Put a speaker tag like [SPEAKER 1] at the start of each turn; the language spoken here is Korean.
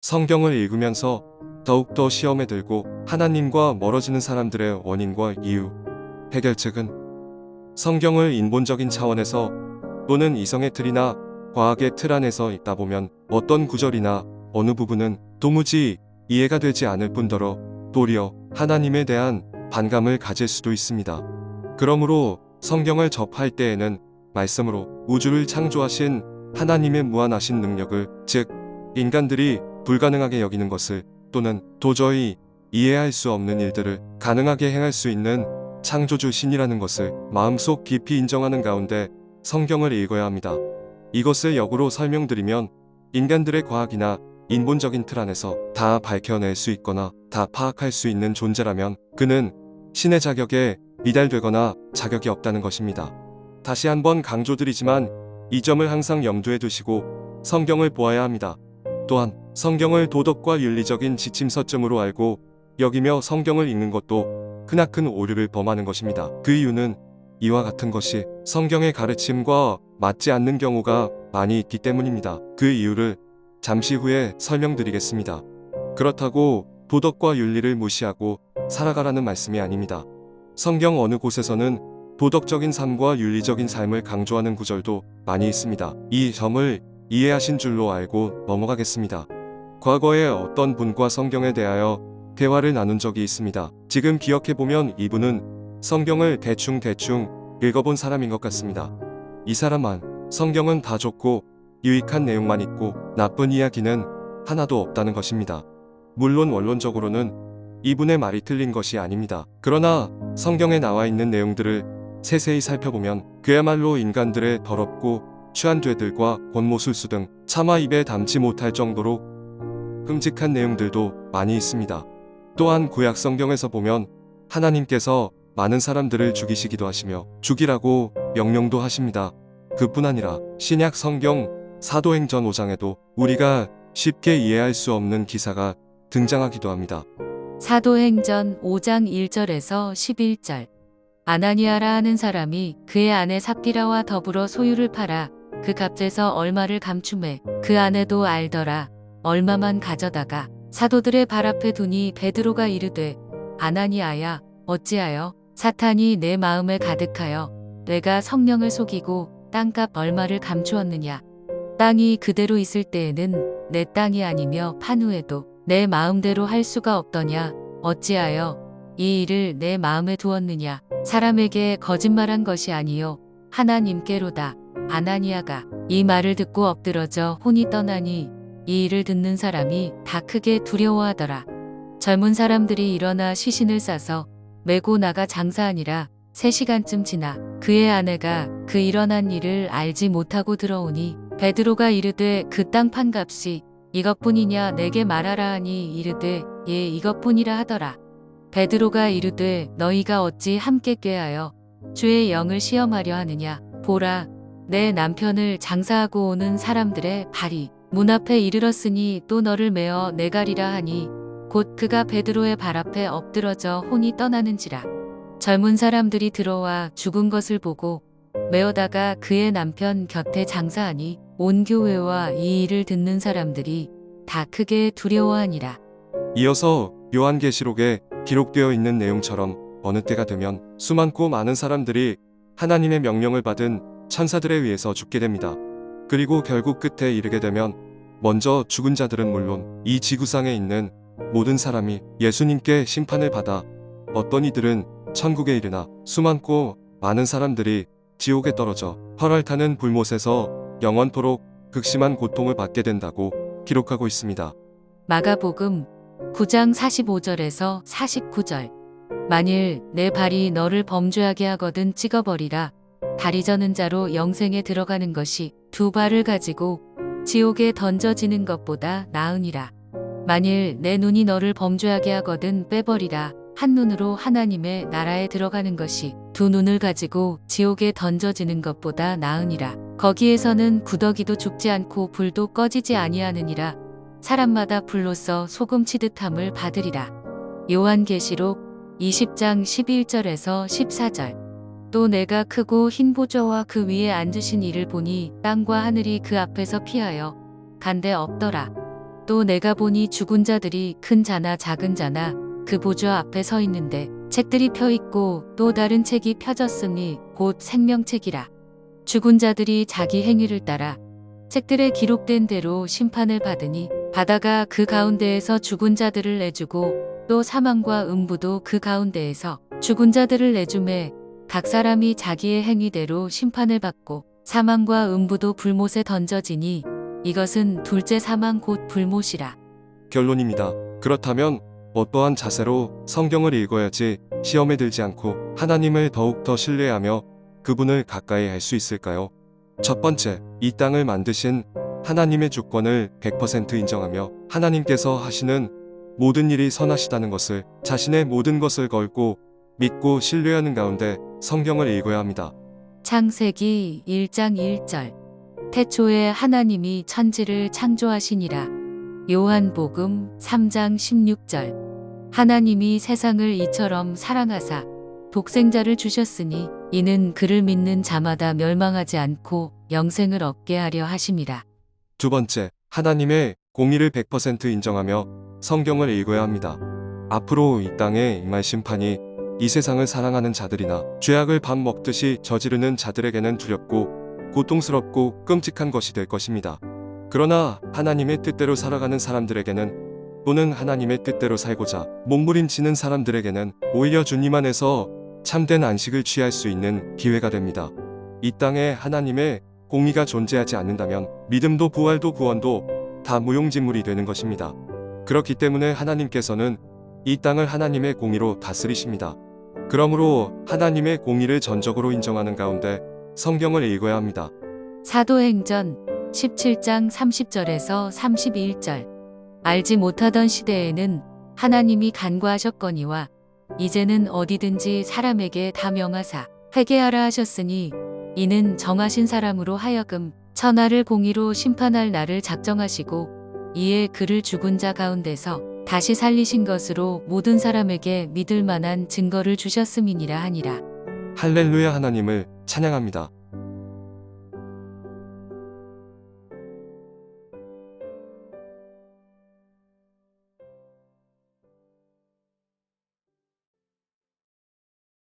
[SPEAKER 1] 성경을 읽으면서 더욱더 시험에 들고 하나님과 멀어지는 사람들의 원인과 이유, 해결책은 성경을 인본적인 차원에서 또는 이성의 틀이나 과학의 틀 안에서 읽다 보면 어떤 구절이나 어느 부분은 도무지 이해가 되지 않을 뿐더러 도리어 하나님에 대한 반감을 가질 수도 있습니다. 그러므로 성경을 접할 때에는 말씀으로 우주를 창조하신 하나님의 무한하신 능력을, 즉 인간들이 불가능하게 여기는 것을 또는 도저히 이해할 수 없는 일들을 가능하게 행할 수 있는 창조주 신이라는 것을 마음속 깊이 인정하는 가운데 성경을 읽어야 합니다. 이것을 역으로 설명드리면 인간들의 과학이나 인본적인 틀 안에서 다 밝혀낼 수 있거나 다 파악할 수 있는 존재라면 그는 신의 자격에 미달되거나 자격이 없다는 것입니다. 다시 한번 강조드리지만 이 점을 항상 염두에 두시고 성경을 보아야 합니다. 또한 성경을 도덕과 윤리적인 지침서점으로 알고 여기며 성경을 읽는 것도 크나큰 오류를 범하는 것입니다. 그 이유는 이와 같은 것이 성경의 가르침과 맞지 않는 경우가 많이 있기 때문입니다. 그 이유를 잠시 후에 설명드리겠습니다. 그렇다고 도덕과 윤리를 무시하고 살아가라는 말씀이 아닙니다. 성경 어느 곳에서는 도덕적인 삶과 윤리적인 삶을 강조하는 구절도 많이 있습니다. 이 점을 이해하신 줄로 알고 넘어가겠습니다. 과거에 어떤 분과 성경에 대하여 대화를 나눈 적이 있습니다. 지금 기억해보면 이분은 성경을 대충 읽어본 사람인 것 같습니다. 이 사람만 성경은 다 좋고 유익한 내용만 있고 나쁜 이야기는 하나도 없다는 것입니다. 물론 원론적으로는 이분의 말이 틀린 것이 아닙니다. 그러나 성경에 나와 있는 내용들을 세세히 살펴보면 그야말로 인간들의 더럽고 추한 죄들과 권모술수 등 차마 입에 담지 못할 정도로 끔찍한 내용들도 많이 있습니다. 또한 구약 성경에서 보면 하나님께서 많은 사람들을 죽이시기도 하시며 죽이라고 명령도 하십니다. 그뿐 아니라 신약 성경 사도행전 5장에도 우리가 쉽게 이해할 수 없는 기사가 등장하기도 합니다.
[SPEAKER 2] 사도행전 5장 1절에서 11절. 아나니아라 하는 사람이 그의 아내 삽비라와 더불어 소유를 팔아 그 값에서 얼마를 감춤해 그 아내도 알더라. 얼마만 가져다가 사도들의 발 앞에 두니 베드로가 이르되 아나니아야 어찌하여 사탄이 내 마음에 가득하여 내가 성령을 속이고 땅값 얼마를 감추었느냐. 땅이 그대로 있을 때에는 내 땅이 아니며 판 후에도 내 마음대로 할 수가 없더냐. 어찌하여 이 일을 내 마음에 두었느냐. 사람에게 거짓말한 것이 아니요 하나님께로다. 아나니아가 이 말을 듣고 엎드러져 혼이 떠나니 이 일을 듣는 사람이 다 크게 두려워하더라. 젊은 사람들이 일어나 시신을 싸서 메고 나가 장사하니라. 3시간쯤 지나 그의 아내가 그 일어난 일을 알지 못하고 들어오니 베드로가 이르되 그 땅 판 값이 이것뿐이냐 내게 말하라 하니 이르되 예 이것뿐이라 하더라. 베드로가 이르되 너희가 어찌 함께 꾀하여 주의 영을 시험하려 하느냐. 보라 내 남편을 장사하고 오는 사람들의 발이 문 앞에 이르렀으니 또 너를 메어 내가리라 하니 곧 그가 베드로의 발 앞에 엎드러져 혼이 떠나는지라. 젊은 사람들이 들어와 죽은 것을 보고 메어다가 그의 남편 곁에 장사하니 온 교회와 이 일을 듣는 사람들이 다 크게 두려워하니라.
[SPEAKER 1] 이어서 요한계시록에 기록되어 있는 내용처럼 어느 때가 되면 수많고 많은 사람들이 하나님의 명령을 받은 천사들에 의해서 죽게 됩니다. 그리고 결국 끝에 이르게 되면 먼저 죽은 자들은 물론 이 지구상에 있는 모든 사람이 예수님께 심판을 받아 어떤 이들은 천국에 이르나 수많고 많은 사람들이 지옥에 떨어져 헐헐 타는 불못에서 영원토록 극심한 고통을 받게 된다고 기록하고 있습니다.
[SPEAKER 2] 마가복음 9장 45절에서 49절. 만일 내 발이 너를 범죄하게 하거든 찍어버리라. 다리 저는 자로 영생에 들어가는 것이 2발을 가지고 지옥에 던져지는 것보다 나으니라. 만일 내 눈이 너를 범죄하게 하거든 빼버리라. 한 눈으로 하나님의 나라에 들어가는 것이 2눈을 가지고 지옥에 던져지는 것보다 나으니라. 거기에서는 구더기도 죽지 않고 불도 꺼지지 아니하느니라. 사람마다 불로써 소금 치듯함을 받으리라. 요한계시록 20장 11절에서 14절. 또 내가 크고 흰 보좌와 그 위에 앉으신 이를 보니 땅과 하늘이 그 앞에서 피하여 간데 없더라. 또 내가 보니 죽은 자들이 큰 자나 작은 자나 그 보좌 앞에 서 있는데 책들이 펴 있고 또 다른 책이 펴졌으니 곧 생명책이라. 죽은 자들이 자기 행위를 따라 책들에 기록된 대로 심판을 받으니 바다가 그 가운데에서 죽은 자들을 내주고 또 사망과 음부도 그 가운데에서 죽은 자들을 내주매 각 사람이 자기의 행위대로 심판을 받고 사망과 음부도 불못에 던져지니 이것은 둘째 사망 곧 불못이라.
[SPEAKER 1] 결론입니다. 그렇다면 어떠한 자세로 성경을 읽어야지 시험에 들지 않고 하나님을 더욱더 신뢰하며 그분을 가까이 할 수 있을까요? 첫 번째, 이 땅을 만드신 하나님의 주권을 100% 인정하며 하나님께서 하시는 모든 일이 선하시다는 것을 자신의 모든 것을 걸고 믿고 신뢰하는 가운데 성경을 읽어야 합니다.
[SPEAKER 2] 창세기 1장 1절. 태초에 하나님이 천지를 창조하시니라. 요한복음 3장 16절. 하나님이 세상을 이처럼 사랑하사 독생자를 주셨으니 이는 그를 믿는 자마다 멸망하지 않고 영생을 얻게 하려 하심이라.
[SPEAKER 1] 두 번째, 하나님의 공의를 100% 인정하며 성경을 읽어야 합니다. 앞으로 이 땅에 임할 심판이 이 세상을 사랑하는 자들이나 죄악을 밥 먹듯이 저지르는 자들에게는 두렵고 고통스럽고 끔찍한 것이 될 것입니다. 그러나 하나님의 뜻대로 살아가는 사람들에게는 또는 하나님의 뜻대로 살고자 몸부림치는 사람들에게는 오히려 주님 안에서 참된 안식을 취할 수 있는 기회가 됩니다. 이 땅에 하나님의 공의가 존재하지 않는다면 믿음도 부활도 구원도 다 무용지물이 되는 것입니다. 그렇기 때문에 하나님께서는 이 땅을 하나님의 공의로 다스리십니다. 그러므로 하나님의 공의를 전적으로 인정하는 가운데 성경을 읽어야 합니다.
[SPEAKER 2] 사도행전 17장 30절에서 31절. 알지 못하던 시대에는 하나님이 간과하셨거니와 이제는 어디든지 사람에게 다 명하사 회개하라 하셨으니 이는 정하신 사람으로 하여금 천하를 공의로 심판할 날을 작정하시고 이에 그를 죽은 자 가운데서 다시 살리신 것으로 모든 사람에게 믿을 만한 증거를 주셨음이니라 하니라.
[SPEAKER 1] 할렐루야, 하나님을 찬양합니다.